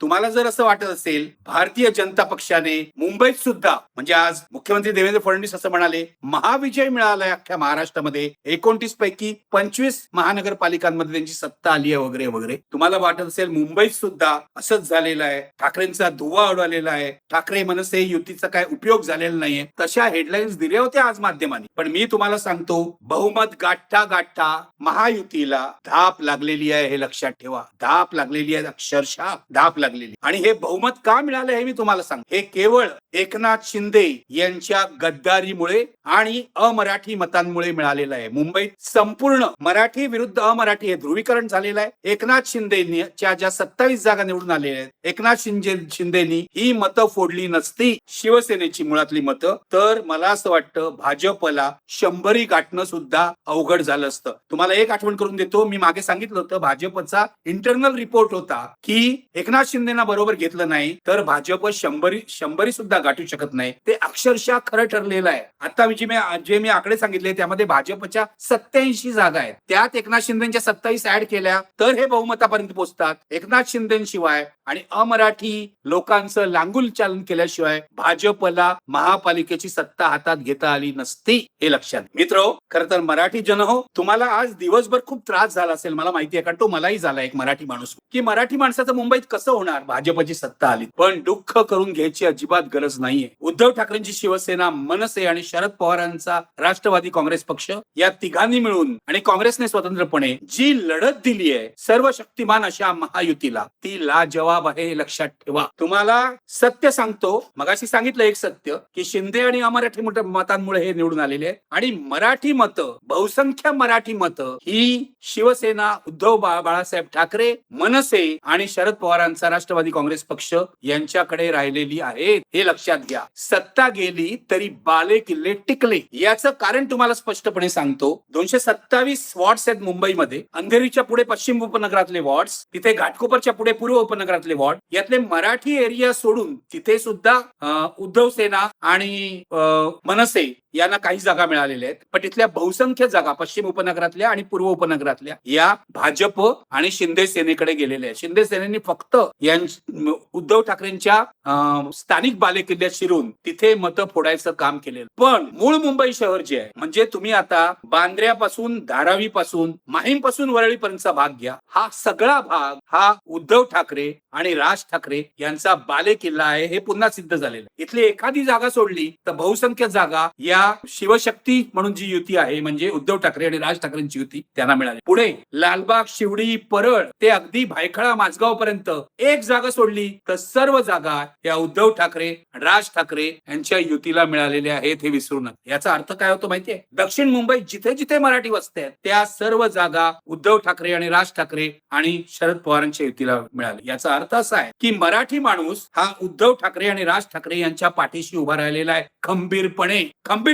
तुम्हाला जर असं वाटत असेल भारतीय जनता पक्षाने मुंबईत सुद्धा म्हणजे आज मुख्यमंत्री देवेंद्र फडणवीस असं म्हणाले महाविजय मिळालाय अख्ख्या महाराष्ट्रामध्ये 29 पैकी 25 महानगरपालिकांमध्ये त्यांची सत्ता आली आहे वगैरे वगैरे. तुम्हाला वाटत असेल मुंबईत सुद्धा असंच झालेलं आहे, ठाकरेंचा धुव्वा उडवलेला आहे, ठाकरे मनसे युतीचा काय उपयोग झालेला नाहीये, तशा हेडलाईन्स दिल्या होत्या आज माध्यमांनी. पण मी तुम्हाला सांगतो बहुमत गाठता गाठता महायुतीला धाप लागलेली आहे, हे लक्षात ठेवा. धाप लागलेली आहे, अक्षरशः धाप लागलेली. आणि हे बहुमत का मिळालं हे मी तुम्हाला सांगतो. हे केवळ एकनाथ शिंदे यांच्या गद्दारीमुळे आणि अमराठी मतांमुळे मिळालेलं आहे. मुंबईत संपूर्ण मराठी विरुद्ध अमराठी हे ध्रुवीकरण झालेलं आहे. एकनाथ शिंदेच्या ज्या 27 जागा निवडून आलेल्या आहेत, एकनाथ शिंदेनी ही मतं फोडली नसती शिवसेनेची मुळातली मतं, तर मला असं वाटतं भाजपला 100 गाठणं सुद्धा अवघड झालं असतं. तुम्हाला एक आठवण करून देतो, मी मागे सांगितलं होतं भाजपचा इंटरनल रिपोर्ट होता की एकनाथ शिंदेना बरोबर घेतलं नाही तर भाजप 100 सुद्धा गाठू शकत नाही. ते अक्षरशः खरं ठरलेलं आहे. आता जे मी आकडे सांगितले त्यामध्ये भाजपच्या 87 जागा आहेत, त्यात एकनाथ शिंदेच्या 27 ऍड केल्या तर हे बहुमतापर्यंत पोहोचतात. एकनाथ शिंदेशिवाय आणि अमराठी लोकांचं लांगुल चालन केल्याशिवाय भाजपला महापालिकेची सत्ता हातात घेता आली नसती, हे लक्षात. मित्र, खरं तर मराठी जन हो, तुम्हाला आज दिवसभर खूप त्रास झाला असेल, मला माहिती आहे, कारण तो मलाही झाला एक मराठी माणूस, की मराठी माणसाचं मुंबईत कसं होणार भाजपची सत्ता आली. पण दुःख करून घ्यायची अजिबात गरज नाहीये. उद्धव ठाकरेंची शिवसेना, मनसे आणि शरद पवारांचा राष्ट्रवादी काँग्रेस पक्ष या तिघांनी मिळून आणि काँग्रेसने स्वतंत्रपणे जी लढत दिली आहे सर्वशक्तिमान अशा महायुतीला, ती लाजवाब आहे, हे लक्षात ठेवा. तुम्हाला सत्य सांगतो, मगाशी सांगितलं एक सत्य की शिंदे आणि अमराठी मतांमुळे हे निवडून आलेले आहे आणि मराठी मतं, बहुसंख्य मराठी मतं ही शिवसेना, उद्धव बाळासाहेब ठाकरे, मनसे आणि शरद पवारांचा राष्ट्रवादी काँग्रेस पक्ष यांच्याकडे राहिलेली आहेत, हे लक्षात घ्या. सत्ता गेली तरी बाले किल्ले टिकले. याचं कारण तुम्हाला स्पष्टपणे सांगतो. 227 वॉर्ड्स आहेत मुंबईमध्ये. अंधेरीच्या पुढे पश्चिम उपनगरातले वॉर्ड्स, तिथे घाटकोपरच्या पुढे पूर्व उपनगरातले वॉर्ड, यातले मराठी एरिया सोडून तिथे सुद्धा उद्धव सेना आणि मनसे यांना काही जागा मिळालेल्या आहेत. पण तिथल्या बहुसंख्य जागा पश्चिम उपनगरातल्या आणि पूर्व उपनगरातल्या या भाजप आणि शिंदे सेनेकडे गेलेल्या आहेत. शिंदे सेनेने फक्त उद्धव ठाकरेंच्या स्थानिक बालेकिल्ल्यात शिरून तिथे मतं फोडायचं काम केलेलं. पण मूळ मुंबई शहर जे आहे, म्हणजे तुम्ही आता बांद्र्यापासून, धारावी पासून, माहीम पासून वरळीपर्यंतचा भाग घ्या, हा सगळा भाग हा उद्धव ठाकरे आणि राज ठाकरे यांचा बालेकिल्ला आहे, हे पुन्हा सिद्ध झालेलं. इथली एखादी जागा सोडली तर बहुसंख्य जागा या शिवशक्ती म्हणून जी युती आहे, म्हणजे उद्धव ठाकरे आणि राज ठाकरेंची युती, त्यांना मिळाली. पुढे लालबाग, शिवडी, परळ ते अगदी भायखळा, माझगाव पर्यंत एक जागा सोडली तर सर्व जागा या उद्धव ठाकरे, राज ठाकरे यांच्या युतीला मिळालेल्या आहेत, हे विसरू नका. याचा अर्थ काय होतो माहितीये? दक्षिण मुंबईत जिथे जिथे मराठी वस्ती आहेत त्या सर्व जागा उद्धव ठाकरे आणि राज ठाकरे आणि शरद पवारांच्या युतीला मिळाली. याचा अर्थ असा आहे की मराठी माणूस हा उद्धव ठाकरे आणि राज ठाकरे यांच्या पाठीशी उभा राहिलेला आहे, खंबीरपणे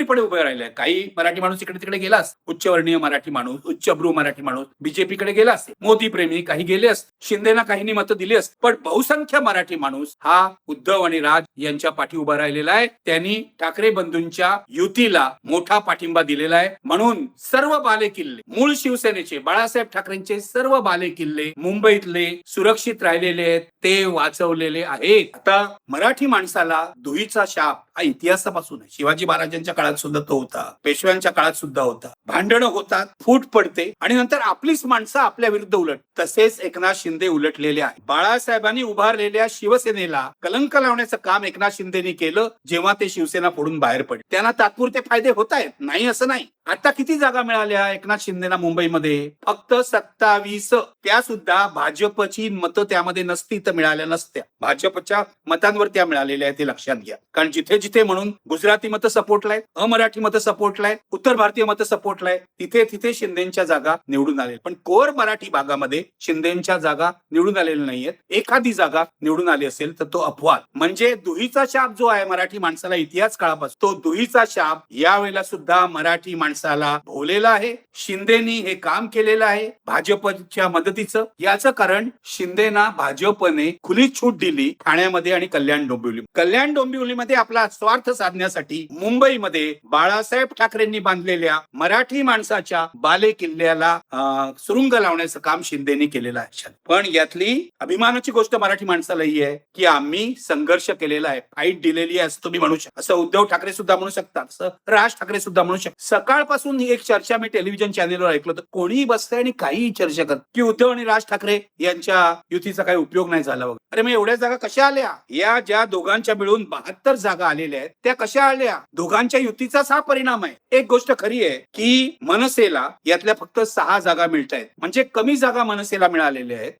उभे राहिले. काही मराठी माणूस इकडे तिकडे गेला असता, उच्चवर्णीय मराठी माणूस, उच्चभ्रू मराठी माणूस बीजेपीकडे गेला असते, मोदी प्रेमी काही गेले असते, शिंदेना काहींनी मतं दिली असते, पण बहुसंख्य मराठी माणूस हा उद्धव आणि राज यांच्या पाठी उभा राहिलेला आहे. त्यांनी ठाकरे बंधूंच्या युतीला मोठा पाठिंबा दिलेला आहे. म्हणून सर्व बालेकिल्ले, मूळ शिवसेनेचे, बाळासाहेब ठाकरेंचे सर्व बालेकिल्ले मुंबईतले सुरक्षित राहिलेले आहेत, ते वाचवलेले आहेत. आता मराठी माणसाला दुहीचा शाप हा इतिहासापासून आहे. शिवाजी महाराजांच्या काळात सुद्धा तो होता, पेशव्यांच्या काळात सुद्धा होता. भांडणं होतात, फूट पडते आणि नंतर आपलीच माणसं आपल्या विरुद्ध उलट. तसेच एकनाथ शिंदे उलटलेले आहे. बाळासाहेबांनी उभारलेल्या शिवसेनेला कलंक लावण्याचं काम एकनाथ शिंदेनी केलं जेव्हा ते शिवसेना फोडून बाहेर पडले. त्यांना तात्पुरते फायदे होत आहेत, नाही असं नाही. आता किती जागा मिळाल्या एकनाथ शिंदेना मुंबईमध्ये? फक्त 27. त्या सुद्धा भाजपची मतं त्यामध्ये नसती तर मिळाल्या नसत्या. भाजपच्या मतांवर त्या मिळालेल्या आहेत, ते लक्षात घ्या. कारण जिथे जिथे म्हणून गुजराती मतं सपोर्टला आहेत, अमराठी मतं सपोर्टला आहेत, उत्तर भारतीय मतं सपोर्टला आहेत, तिथे तिथे शिंदेच्या जागा निवडून आल्या. पण कोर मराठी भागामध्ये शिंदेच्या जागा निवडून आलेल्या नाहीयेत. एखादी जागा निवडून आली असेल तर तो अपवाद. म्हणजे दुहीचा शाप जो आहे मराठी माणसाला इतिहास काळापासून, तो दुहीचा शाप यावेळेला सुद्धा मराठी माणसाला भोवलेला आहे. शिंदेनी हे काम केलेलं आहे भाजपच्या मदतीचं. याचं कारण शिंदेना भाजपने खुली छूट दिली ठाण्यामध्ये आणि कल्याण डोंबिवलीमध्ये आपला स्वार्थ साधण्यासाठी मुंबईमध्ये बाळासाहेब ठाकरेंनी बांधलेल्या मराठी माणसाच्या बाले किल्ल्याला सुरुंग लावण्याचं काम शिंदेनी केलेलं आहे. पण यातली अभिमानाची गोष्ट मराठी माणसाला ही आहे की आम्ही संघर्ष केलेला आहे, फाईट दिलेली आहे असं तुम्ही म्हणू शकता. असं उद्धव ठाकरे सुद्धा म्हणू शकतात, असं राज ठाकरे सुद्धा म्हणू शकतात. सकाळपासून ही एक चर्चा मी टेलिव्हिजन चॅनेलवर ऐकलं तर कोणीही बसतंय आणि काहीही चर्चा करत की उद्धव आणि राज ठाकरे यांच्या युतीचा काही उपयोग नाही झाला वगैरे. अरे मग एवढ्या जागा कशा आल्या? या ज्या दोघांच्या मिळून 72 जागा आलेल्या आहेत त्या कशा आल्या? दोघांच्या युतीचाच हा परिणाम आहे. एक गोष्ट खरी आहे की मनसेला यातल्या फक्त 6 जागा मिळत आहेत, म्हणजे कमी जागा मनसेला मिळालेल्या आहेत.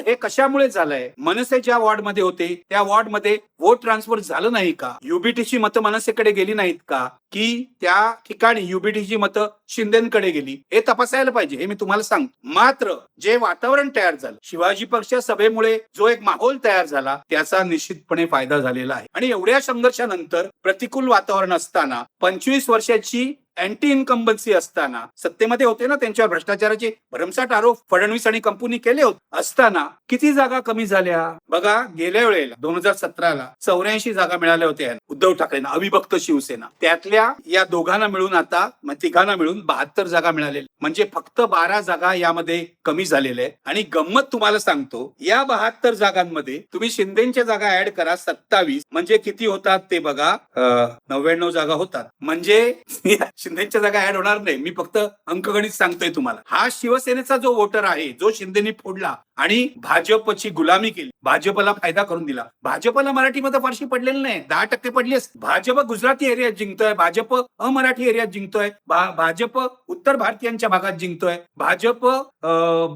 हे कशामुळे झालंय? मनसे ज्या वॉर्डमध्ये होते त्या वॉर्डमध्ये वोट ट्रान्सफर झालं नाही का? युबीटीची मतं मनसेकडे गेली नाहीत का? की त्या ठिकाणी युबीटीची मतं शिंदेकडे गेली? हे तपासायला पाहिजे, हे मी तुम्हाला सांगतो. मात्र जे वातावरण तयार झालं शिवाजी पक्ष सभेमुळे, जो एक माहोल तयार झाला त्याचा निश्चितपणे फायदा झालेला आहे. आणि एवढ्या संघर्षानंतर प्रतिकूल वातावरण असताना 25 वर्षाची अँटी इन्कम्बन्सी असताना, सत्तेमध्ये होते ना, त्यांच्यावर भ्रष्टाचाराचे भरमसाठ आरोप फडणवीस आणि कंपनी केले होते असताना किती जागा कमी झाल्या बघा. गेल्या वेळेला 2017ला 84 जागा मिळाल्या होत्या उद्धव ठाकरेंना, अविभक्त शिवसेना. त्यातल्या या दोघांना मिळून आता तिघांना मिळून 72 जागा मिळालेल्या, म्हणजे फक्त 12 जागा यामध्ये कमी झालेल्या आहेत. आणि गंमत तुम्हाला सांगतो, या 72 जागांमध्ये तुम्ही शिंदेच्या जागा ऍड करा 27, म्हणजे किती होतात ते बघा, 99 जागा होतात. म्हणजे शिंदेच्या जागा ऍड होणार नाही. मी फक्त अंकगणित सांगतोय तुम्हाला. हा शिवसेनेचा जो वोटर आहे जो शिंदेनी फोडला आणि भाजपची गुलामी केली, भाजपला फायदा करून दिला. भाजपला मराठी मतं फारशी पडलेली नाही, 10% पडली असते. भाजप गुजराती एरियात जिंकतोय, भाजप अमराठी एरियात जिंकतोय, भाजप उत्तर भारतीयांच्या भागात जिंकतोय, भाजप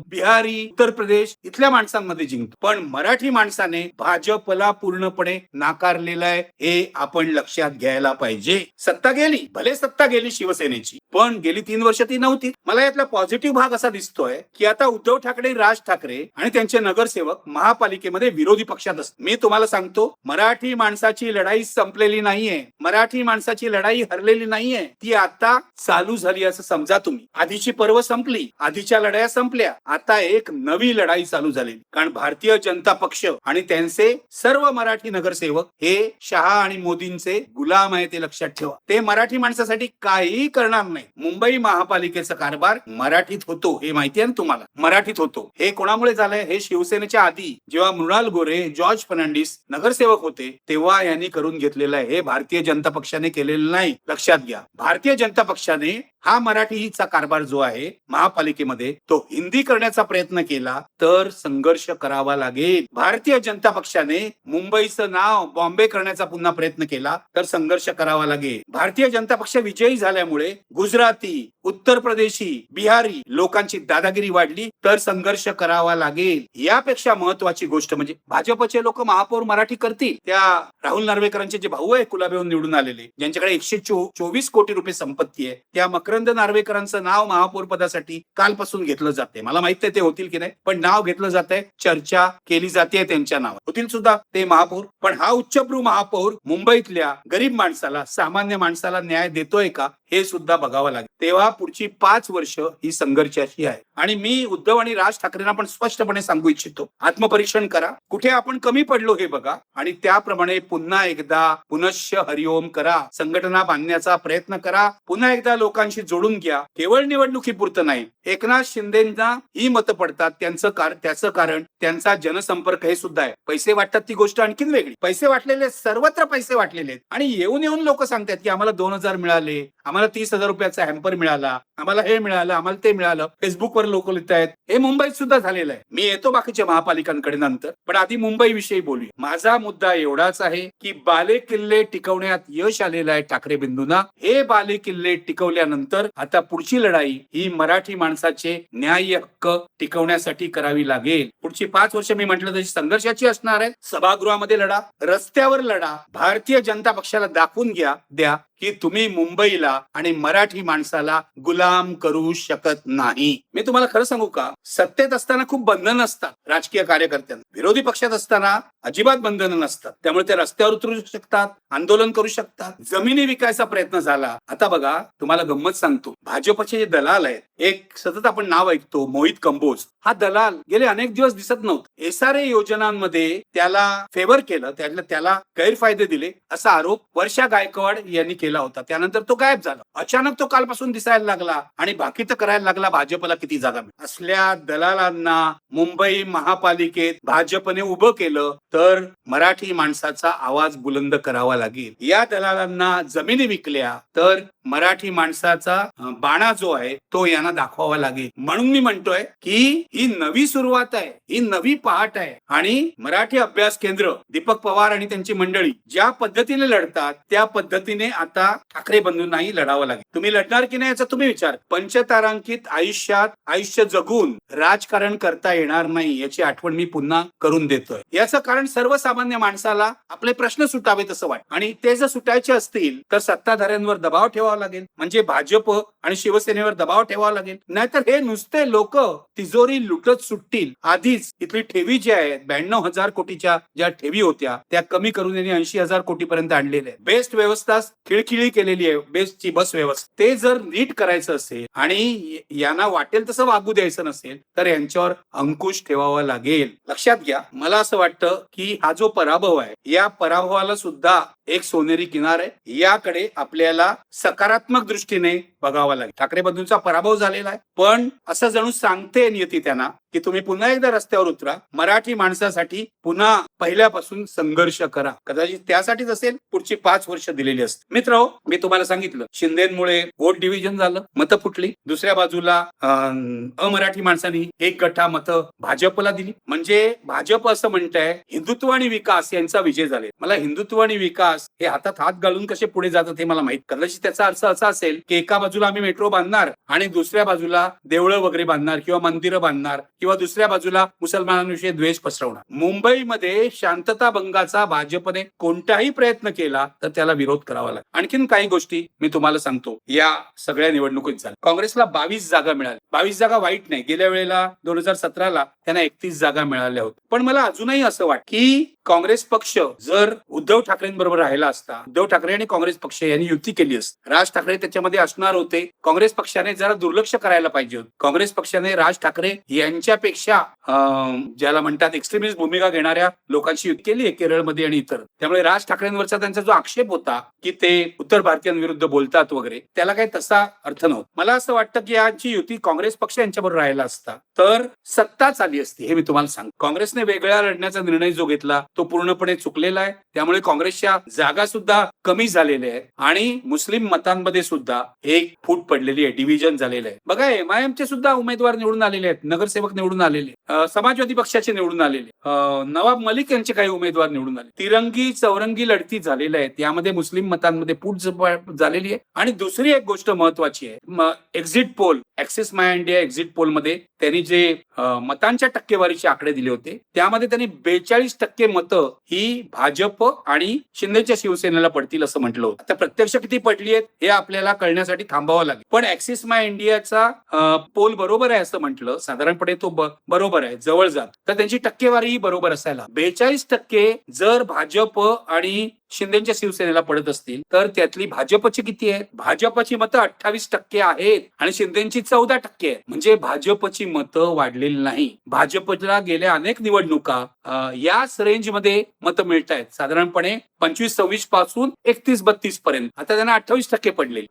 बिहारी, उत्तर प्रदेश इथल्या माणसांमध्ये जिंकतो. पण मराठी माणसाने भाजपला पूर्णपणे नाकारलेलं आहे, हे आपण लक्षात घ्यायला पाहिजे. सत्ता गेली, भले सत्ता गेली शिवसेनेची, पण गेली 3 वर्ष ती नव्हती. मला यातला पॉझिटिव्ह भाग असा दिसतोय की आता उद्धव ठाकरे, राज ठाकरे आणि त्यांचे नगरसेवक महापालिकेमध्ये विरोधी पक्षात असतात. मी तुम्हाला सांगतो, मराठी माणसाची लढाई संपलेली नाहीये, मराठी माणसाची लढाई हरलेली नाहीये, ती आता चालू झाली असं समजा तुम्ही. आधीची पर्व संपली, आधीच्या लढाया संपल्या, आता एक नवी लढाई चालू झाली. कारण भारतीय जनता पक्ष आणि त्यांचे सर्व मराठी नगरसेवक हे शहा आणि मोदींचे गुलाम आहे, ते लक्षात ठेवा. ते मराठी माणसासाठी काहीही करणार नाही. मुंबई महापालिकेचा कारभार मराठीत होतो, हे माहिती आहे ना तुम्हाला, मराठीत होतो. हे कोणामुळे झालंय? हे शिवसेनेच्या आधी जेव्हा मृणाल गोरे, जॉर्ज फर्नांडिस नगरसेवक होते तेव्हा यांनी करून घेतलेलं आहे. हे भारतीय जनता पक्षाने केलेलं नाही, लक्षात घ्या. भारतीय जनता पक्षाने हा मराठीचा कारभार जो आहे महापालिकेमध्ये तो हिंदी करण्याचा प्रयत्न केला तर संघर्ष करावा लागेल. भारतीय जनता पक्षाने मुंबईचं नाव बॉम्बे करण्याचा पुन्हा प्रयत्न केला तर संघर्ष करावा लागेल. भारतीय जनता पक्ष विजयी झाल्यामुळे गुजराती, उत्तर प्रदेशी, बिहारी लोकांची दादागिरी वाढली तर संघर्ष करावा लागेल. यापेक्षा महत्वाची गोष्ट म्हणजे भाजपचे लोक महापौर मराठी करतील. त्या राहुल नार्वेकरांचे जे भाऊ आहे कुलाब्याहून निवडून आलेले, ज्यांच्याकडे 124 कोटी रुपये संपत्ती आहे, त्या मकरंद नार्वेकरांचं नाव महापौर पदासाठी कालपासून घेतलं जाते. मला माहित नाही ते होतील की नाही, पण नाव घेतलं जात आहे, चर्चा केली जाते त्यांच्या नावावर. होतील सुद्धा ते महापौर. पण हा उच्चभ्रू महापौर मुंबईतल्या गरीब माणसाला, सामान्य माणसाला न्याय देतोय का हे सुद्धा बघावं लागेल. तेव्हा पुढची 5 वर्ष ही संघर्षाची आहे. आणि मी उद्धव आणि राज ठाकरेंना पण स्पष्टपणे सांगू इच्छितो, आत्मपरीक्षण करा, कुठे आपण कमी पडलो हे बघा आणि त्याप्रमाणे पुन्हा एकदा पुनश्च हरिओम करा, संघटना बांधण्याचा प्रयत्न करा, पुन्हा एकदा लोकांशी जोडून घ्या. केवळ निवडणुकीपुरतं नाही. एकनाथ शिंदेंना ही मतं पडतात, त्याचं कारण त्यांचा जनसंपर्क हे सुद्धा आहे. पैसे वाटतात ती गोष्ट आणखीन वेगळी. पैसे वाटलेले, सर्वत्र पैसे वाटलेले आहेत आणि येऊन येऊन लोक सांगतात की आम्हाला 2000 मिळाले, आम्हाला 30,000 रुपयाचा हॅम्पर मिळाला, आम्हाला हे मिळालं, आम्हाला ते मिळालं. फेसबुकवर लोक लिहित आहेत. हे मुंबईत सुद्धा झालेलं आहे. मी येतो बाकीच्या महापालिकांकडे नंतर, पण आधी मुंबई विषयी बोलूया. माझा मुद्दा एवढाच आहे की बाले किल्ले टिकवण्यात यश आलेलं आहे ठाकरे बिंदूंना. हे बाले किल्ले टिकवल्यानंतर आता पुढची लढाई ही मराठी माणसाचे न्याय हक्क टिकवण्यासाठी करावी लागेल. पुढची 5 वर्ष मी म्हटलं तशी संघर्षाची असणार आहे. सभागृहामध्ये लढा, रस्त्यावर लढा, भारतीय जनता पक्षाला दाखवून द्या की तुम्ही मुंबईला आणि मराठी माणसाला गुलाम करू शकत नाही. मी तुम्हाला खरं सांगू का, सत्तेत असताना खूप बंधन असतात राजकीय कार्यकर्त्यांना, विरोधी पक्षात असताना अजिबात बंधनं नसतात. त्यामुळे ते रस्त्यावर उतरू शकतात, आंदोलन करू शकतात. जमिनी विकायचा प्रयत्न झाला. आता बघा, तुम्हाला गंमत सांगतो, भाजपचे जे दलाल आहेत, एक सतत आपण नाव ऐकतो, मोहित कंबोज. हा दलाल गेले अनेक दिवस दिसत नव्हता. SRA योजनांमध्ये त्याला फेवर केलं, त्याला गैरफायदे दिले असा आरोप वर्षा गायकवाड यांनी केला होता. त्यानंतर तो गायब झाला. अचानक तो कालपासून दिसायला लागला आणि बाकी तर करायला लागला भाजपला किती जागा मिळेल. असल्या दलालांना मुंबई महापालिकेत भाजपने उभं केलं तर मराठी माणसाचा आवाज बुलंद करावा लागेल. या दलालांना जमिनी विकल्या तर मराठी माणसाचा बाणा जो आहे तो यांना दाखवावा लागेल. म्हणून मी म्हणतोय की ही नवी सुरुवात आहे, ही नवी पहाट आहे आणि मराठी अभ्यास केंद्र, दीपक पवार आणि त्यांची मंडळी ज्या पद्धतीने लढतात त्या पद्धतीने आता ठाकरे बंधूंनाही लढावं लागेल. तुम्ही लढणार की नाही याचा तुम्ही विचार. पंचतारांकित आयुष्यात आयुष्य जगून राजकारण करता येणार नाही याची आठवण मी पुन्हा करून देतोय. याचं कारण सर्वसामान्य माणसाला आपले प्रश्न सुटावेत असं वाटतं आणि ते जर सुटायचे असतील तर सत्ताधाऱ्यांवर दबाव ठेवावा लागेल. म्हणजे भाजप आणि शिवसेनेवर दबाव ठेवावा लागेल. नाहीतर हे नुसते लोक तिजोरी लुटत सुटतील. आधीच इथली ठेवी जी आहेत 92,000 कोटीच्या ज्या ठेवी होत्या त्या कमी करून यांनी 80,000 कोटीपर्यंत आणलेल्या आहे. बेस्ट व्यवस्था खिळखिळी केलेली आहे, बेस्टची बस व्यवस्था. ते जर नीट करायचं असेल आणि यांना वाटेल तसं वागू द्यायचं नसेल तर यांच्यावर अंकुश ठेवावा लागेल. लक्षात घ्या, मला असं वाटतं की हा जो पराभव आहे या पराभवाला सुद्धा एक सोनेरी किनार आहे. याकडे आपल्याला सकारात्मक दृष्टीने बघावं लागेल. ठाकरे बंधूंचा पराभव झालेला आहे पण असं जणू सांगते नियती त्यांना की तुम्ही पुन्हा एकदा रस्त्यावर उतरा, मराठी माणसासाठी पुन्हा पहिल्यापासून संघर्ष करा. कदाचित त्यासाठीच असेल पुढची 5 वर्ष दिलेली असते. मित्र, मी तुम्हाला सांगितलं शिंदेमुळे वोट डिव्हिजन झालं, मतं फुटली. दुसऱ्या बाजूला अमराठी माणसांनी 1 गठ्ठा मतं भाजपला दिली. म्हणजे भाजप असं म्हणताय हिंदुत्व आणि विकास यांचा विजय झाले. मला हिंदुत्व आणि विकास हे हातात हात घालून कसे पुढे जातात हे मला माहित. कदाचित त्याचा अर्थ असा असेल की एका बाजूला आम्ही मेट्रो बांधणार आणि दुसऱ्या बाजूला देवळं वगैरे बांधणार किंवा मंदिरं बांधणार किंवा दुसऱ्या बाजूला मुसलमानांविषयी द्वेष पसरवणार. मुंबईमध्ये शांतता भंगाचा भाजपने कोणताही प्रयत्न केला तर त्याला विरोध करावा लागेल. आणखीन काही गोष्टी मी तुम्हाला सांगतो. या सगळ्या निवडणुकीत झाल्या. काँग्रेसला 22 जागा मिळाल्या. 22 जागा वाईट नाही. गेल्या वेळेला 2017ला त्यांना 31 जागा मिळाल्या होत्या. पण मला अजूनही असं वाटतं की काँग्रेस पक्ष जर उद्धव ठाकरेंबरोबर राहिला असता, उद्धव ठाकरे आणि काँग्रेस पक्ष यांनी युती केली असती, राज ठाकरे त्याच्यामध्ये असणार होते. काँग्रेस पक्षाने जरा दुर्लक्ष करायला पाहिजे होते. काँग्रेस पक्षाने राज ठाकरे यांच्यापेक्षा ज्याला म्हणतात एक्स्ट्रीमिस्ट भूमिका घेणाऱ्या लोकांची युती केली आहे केरळमध्ये आणि इतर. त्यामुळे राज ठाकरेंवरचा त्यांचा जो आक्षेप होता की ते उत्तर भारतीयांविरुद्ध बोलतात वगैरे, त्याला काही तसा अर्थ नव्हता. मला असं वाटतं की याची युती काँग्रेस पक्ष यांच्याबरोबर राहिला असता तर सत्ता आली असती. हे मी तुम्हाला सांगतो. काँग्रेसने वेगळा लढण्याचा निर्णय जो घेतला तो पूर्णपणे चुकलेला आहे. त्यामुळे काँग्रेसच्या जागा सुद्धा कमी झालेल्या आहेत आणि मुस्लिम मतांमध्ये सुद्धा एक फूट पडलेली आहे, डिव्हिजन झालेलं आहे. बघा, MIMचे सुद्धा उमेदवार निवडून आलेले आहेत, नगरसेवक निवडून आलेले, समाजवादी पक्षाचे निवडून आलेले, नवाब मलिक यांचे काही उमेदवार निवडून आले. तिरंगी चौरंगी लढती झालेल्या आहेत. यामध्ये मुस्लिम मतांमध्ये फूट झालेली आहे. आणि दुसरी एक गोष्ट महत्वाची आहे, एक्झिट पोल, ऍक्सिस माय इंडिया एक्झिट पोल मध्ये त्यांनी जे मतांच्या टक्केवारीचे आकडे दिले होते त्यामध्ये त्यांनी 42% मतं ही भाजप आणि शिंदेच्या शिवसेनेला पडतील असं म्हटलं होतं. आता प्रत्यक्ष किती पडली आहेत हे आपल्याला कळण्यासाठी थांबावं लागेल. पण ऍक्सिस माय इंडियाचा पोल बरोबर आहे असं म्हटलं, साधारणपणे तो बरोबर आहे, जवळ जात, तर त्यांची टक्केवारी बरोबर असायला. 42% जर भाजप आणि शिंदेच्या शिवसेनेला पडत असतील तर त्यातली भाजपची किती आहेत? भाजपची मतं 28% आहेत आणि शिंदेची 14% आहेत. म्हणजे भाजपची मतं वाढलेली नाही. भाजपला गेल्या अनेक निवडणुका याच रेंजमध्ये मतं मिळत आहेत, साधारणपणे 25-26 पासून 31-32 पर्यंत. आता त्यांना 28% पडले.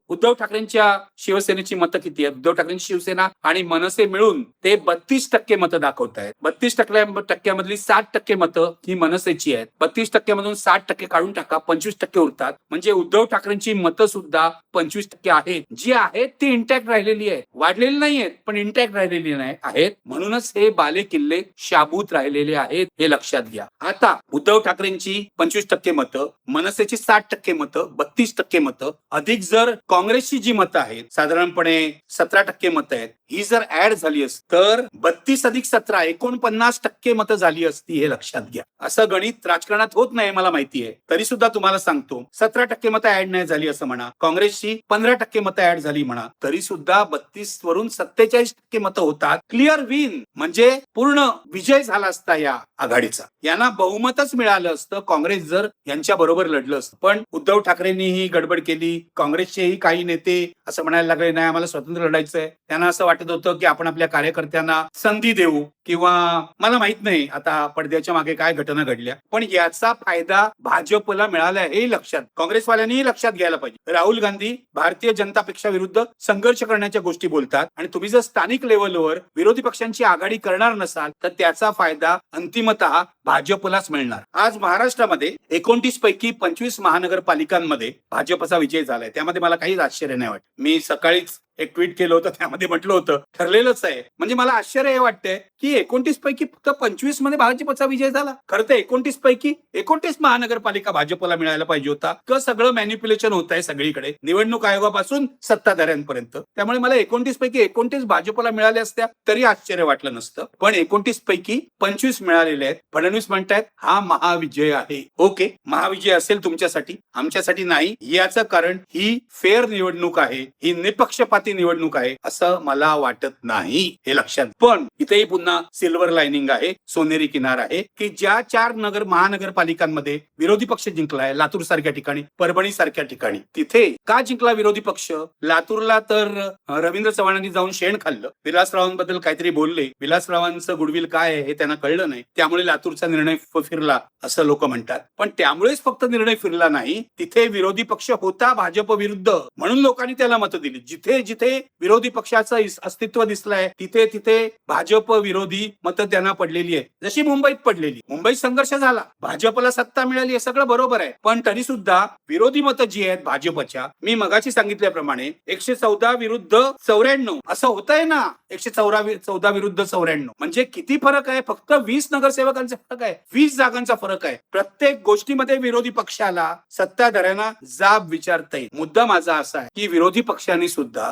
उद्धव ठाकरेंच्या शिवसेनेची मतं किती आहेत? उद्धव ठाकरेंची शिवसेना आणि मनसे मिळून ते 32% मतं दाखवत आहेत. 32% 60% मतं ही मनसेची आहेत. 32% मधून 60% काढून टाका, 25% उरतात. म्हणजे उद्धव ठाकरेंची मतं सुद्धा 25% आहेत. जी आहेत ती इंटॅक्ट राहिलेली आहे, वाढलेली नाही आहेत पण इंटॅक्ट राहिलेली नाही आहेत. म्हणूनच हे बाले किल्ले शाबूत राहिलेले आहेत, हे लक्षात घ्या. आता उद्धव ठाकरेंची 25% मतं, मनसेची 60% मतं, 32% मतं, अधिक जर काँग्रेसची जी मतं आहेत साधारणपणे 17% मतं आहेत, ही जर ऍड झाली असती तर 32 अधिक 17 49% मतं झाली असती, हे लक्षात घ्या. असं गणित राजकारणात होत नाही मला माहितीये, आहे, तरी सुद्धा तुम्हाला सांगतो 17% मतं ऍड नाही झाली असं म्हणा, काँग्रेसची 15% मतं ऍड झाली म्हणा, तरी सुद्धा 32 वरून 47% मतं होतात. क्लिअर विन म्हणजे पूर्ण विजय झाला असता या आघाडीचा. यांना बहुमतच मिळालं असतं काँग्रेस जर यांच्या बरोबर लढलं असतं. पण उद्धव ठाकरेंनी ही गडबड केली. काँग्रेसचेही काही नेते असं म्हणायला लागले, नाही आम्हाला स्वतंत्र लढायचंय. त्यांना असं वाटत होतं की आपण आपल्या कार्यकर्त्यांना संधी देऊ किंवा मला माहित नाही आता पडद्याच्या मागे काय घटना घडल्या, पण याचा फायदा भाजपला मिळाला हे लक्षात काँग्रेसवाल्यांनी लक्षात घ्यायला पाहिजे. राहुल गांधी भारतीय जनता पक्षाविरुद्ध संघर्ष करण्याच्या गोष्टी बोलतात आणि तुम्ही जर स्थानिक लेवलवर विरोधी पक्षांची आघाडी करणार नसाल तर त्याचा फायदा अंतिमतः भाजपलाच मिळणार. आज महाराष्ट्रामध्ये 29 पैकी 25 महानगरपालिकांमध्ये भाजपचा विजय झालाय. त्यामध्ये मला काहीच आश्चर्य नाही वाटत. मी सकाळीच एक ट्विट केलं होतं, त्यामध्ये म्हटलं होतं ठरलेलंच आहे. म्हणजे मला आश्चर्य हे वाटतंय की 29 पैकी फक्त 25 मध्ये भाजपचा विजय झाला. खरं तर 29 पैकी 29 महानगरपालिका भाजपला मिळायला पाहिजे होता. का सगळं मॅनिप्युलेशन होत आहे सगळीकडे निवडणूक आयोगापासून सत्ताधाऱ्यांपर्यंत. त्यामुळे मला 29 पैकी 29 भाजपला मिळाल्या असत्या तरी आश्चर्य वाटलं नसतं. पण 29 पैकी 25 मिळालेले आहेत. फडणवीस म्हणतायत हा महाविजय आहे. ओके, महाविजय असेल तुमच्यासाठी, आमच्यासाठी नाही. याचं कारण ही फेअर निवडणूक आहे, ही निपक्षपाती निवडणूक आहे असं मला वाटत नाही, हे लक्षात. पण इथेही पुन्हा सिल्वर लाइनिंग आहे, सोनेरी किनार आहे की ज्या 4 महानगरपालिकांमध्ये विरोधी पक्ष जिंकलाय, लातूर सारख्या ठिकाणी, परभणी सारख्या ठिकाणी, तिथे का जिंकला विरोधी पक्ष? लातूरला तर रवींद्र चव्हाणांनी जाऊन शेण खाल्लं, विलासरावांबद्दल काहीतरी बोलले, विलासरावांचं गुडविल काय आहे हे त्यांना कळलं नाही, त्यामुळे लातूरचा निर्णय फिरला असं लोक म्हणतात. पण त्यामुळेच फक्त निर्णय फिरला नाही, तिथे विरोधी पक्ष होता भाजप विरुद्ध, म्हणून लोकांनी त्याला मतं दिली. जिथे जिथे विरोधी पक्षाचं अस्तित्व दिसलंय तिथे तिथे भाजप विरोधी मतं त्यांना पडलेली आहे, जशी मुंबईत पडलेली. मुंबईत संघर्ष झाला, भाजपला सत्ता मिळाली, हे सगळं बरोबर आहे. पण तरी सुद्धा विरोधी मतं जी आहेत भाजपच्या, मी मगाशी सांगितल्याप्रमाणे 114 विरुद्ध 94 असं होतंय ना. 114 विरुद्ध 94 म्हणजे किती फरक आहे? फक्त 20 नगरसेवकांचा फरक आहे, 20 जागांचा फरक आहे. प्रत्येक गोष्टीमध्ये विरोधी पक्षाला सत्ताधाऱ्यांना जाब विचारता येईल. मुद्दा माझा असा आहे की विरोधी पक्षांनी सुद्धा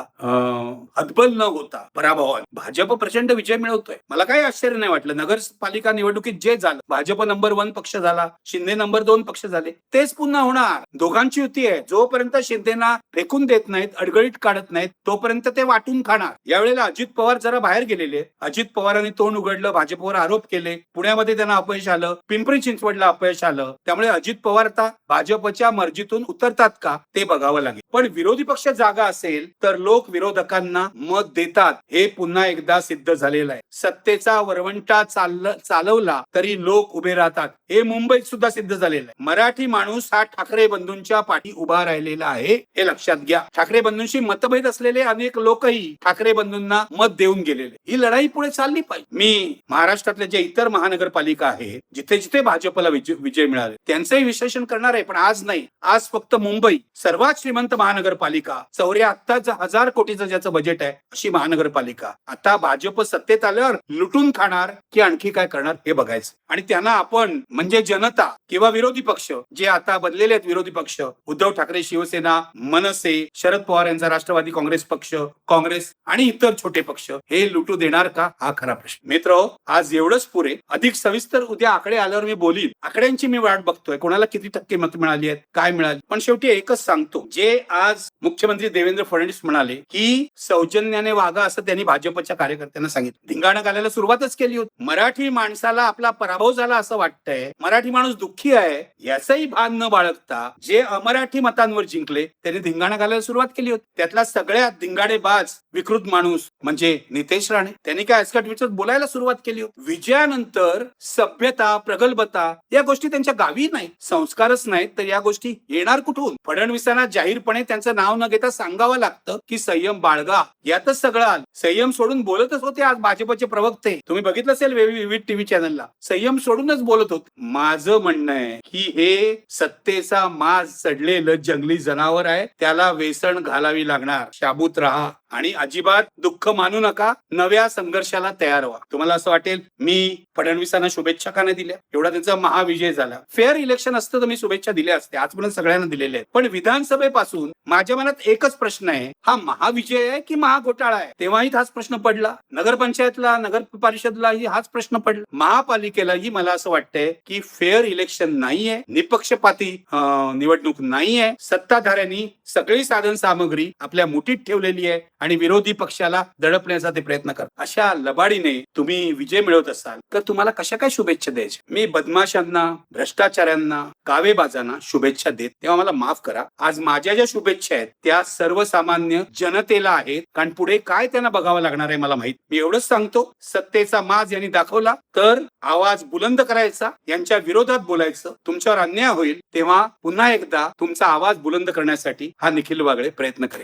हतबल न होता पराभवात भाजप प्रचंड विजय मिळवतोय. मला काही आश्चर्य नाही वाटलं. नगरपालिका निवडणुकीत जे झालं, भाजप नंबर 1 पक्ष झाला, शिंदे नंबर 2 पक्ष झाले, तेच पुन्हा होणार. दोघांची युती आहे. जोपर्यंत शिंदेना फेकून देत नाहीत, अडगळीत काढत नाहीत, तोपर्यंत ते वाटून खाणार. यावेळेला अजित पवार जरा बाहेर गेलेले. अजित पवारांनी तोंड उघडलं, भाजपवर आरोप केले. पुण्यामध्ये त्यांना अपयश आलं, पिंपरी चिंचवडला अपयश आलं. त्यामुळे अजित पवार आता भाजपच्या मर्जीतून उतरतात का ते बघावं लागेल. पण विरोधी पक्ष जागा असेल तर लोक विरोधकांना मत देतात, हे पुन्हा एकदा सिद्ध झालेलं आहे. सत्तेचा वरवंटा चालवला तरी लोक उभे राहतात, हे मुंबईत सुद्धा सिद्ध झालेलं आहे. मराठी माणूस हा ठाकरे बंधूंच्या पाठी उभा राहिलेला आहे, हे लक्षात घ्या. ठाकरे बंधूंशी मतभेद असलेले अनेक लोकही ठाकरे बंधूंना मत देऊन गेलेले. ही लढाई पुढे चालली पाहिजे. मी महाराष्ट्रातल्या ज्या इतर महानगरपालिका आहेत जिथे जिथे भाजपला विजय मिळाले त्यांचंही विश्लेषण करणार आहे, पण आज नाही. आज फक्त मुंबई सर्वात श्रीमंत महानगरपालिका, 74,000 कोटीचं ज्याचं बजेट आहे, अशी महानगरपालिका आता भाजप सत्तेत आल्यावर लुटून खाणार की आणखी काय करणार हे बघायचं. आणि त्यांना आपण म्हणजे जनता किंवा विरोधी पक्ष जे आता बनलेले आहेत, विरोधी पक्ष उद्धव ठाकरे, शिवसेना, मनसे, शरद पवार यांचा राष्ट्रवादी काँग्रेस पक्ष, काँग्रेस आणि इतर छोटे पक्ष हे लुटू देणार का, हा खरा प्रश्न. मित्र, आज एवढंच पुरे. अधिक सविस्तर उद्या आकडे आल्यावर मी बोलीन. आकड्यांची मी वाट बघतोय, कोणाला किती टक्के मत मिळाली आहेत, काय मिळाली. पण शेवटी एकच सांगतो, जे आज मुख्यमंत्री देवेंद्र फडणवीस म्हणाले की सौजन्याने वागा, असं त्यांनी भाजपच्या कार्यकर्त्यांना सांगितलं. धिंगाणा घालायला सुरुवातच केली होती. मराठी माणसाला आपला पराभव झाला असं वाटतंय, मराठी माणूस दुःखी आहे याचंही भान न बाळगता जे अमराठी मतांवर जिंकले त्यांनी धिंगाणा घालायला सुरुवात केली होती. त्यातला सगळ्यात धिंगाणेबाज विकृत माणूस म्हणजे नितेश राणे. त्यांनी काय आजकाल विचार बोलायला सुरुवात केली होती. विजयानंतर सभ्यता, प्रगल्भता या गोष्टी त्यांच्या गावी नाही, संस्कारच नाहीत, तर या गोष्टी येणार कुठून? फडणवीसांना जाहीरपणे त्यांचं नाव न घेता सांगावं लागतं की संयम बाळगा. यातच सगळं आलं. संयम सोडून बोलतच होते आज भाजपचे प्रवक्ते. तुम्ही बघितलं असेल विविध टीव्ही चॅनलला, संयम सोडूनच बोलत होते. माझं म्हणणं आहे की हे सत्तेचा माज चढलेलं जंगली जनावर आहे, त्याला वेसण घालावी लागणार. शाबूत राहा आणि अजिबात दुःख मूर्ख मानू नका, नव्या संघर्षाला तयार व्हा. तुम्हाला असं वाटेल मी फडणवीसांना शुभेच्छा का नाही दिल्या, एवढा त्यांचा महाविजय झाला. फेअर इलेक्शन असतं तर मी शुभेच्छा दिल्या असत्या, आजपर्यंत सगळ्यांना दिलेल्या आहेत. पण विधानसभेपासून माझ्या मनात एकच प्रश्न आहे, हा महाविजय आहे की महाघोटाळा आहे? तेव्हाही हाच प्रश्न पडला, नगरपंचायतला, नगर परिषदलाही हाच प्रश्न पडला, महापालिकेलाही मला असं वाटतंय की फेअर इलेक्शन नाहीये, निपक्षपाती निवडणूक नाहीये. सत्ताधाऱ्यांनी सगळी साधन सामग्री आपल्या मुठीत ठेवलेली आहे आणि विरोधी पक्षाला दडपण्याचा ते प्रयत्न करतात. अशा लबाडीने तुम्ही विजय मिळवत असाल तर तुम्हाला कशा काय शुभेच्छा द्यायच्या? मी बदमाशांना, भ्रष्टाचाऱ्यांना, कावेबाजांना शुभेच्छा देत तेव्हा मला माफ करा. आज माझ्या ज्या शुभेच्छा आहेत त्या सर्वसामान्य जनतेला आहेत, कारण पुढे काय त्यांना बघावं लागणार आहे मला माहित. मी एवढंच सांगतो, सत्तेचा माज यांनी दाखवला तर आवाज बुलंद करायचा, यांच्या विरोधात बोलायचं. तुमच्यावर अन्याय होईल तेव्हा पुन्हा एकदा तुमचा आवाज बुलंद करण्यासाठी हा निखिल वागळे प्रयत्न करेल.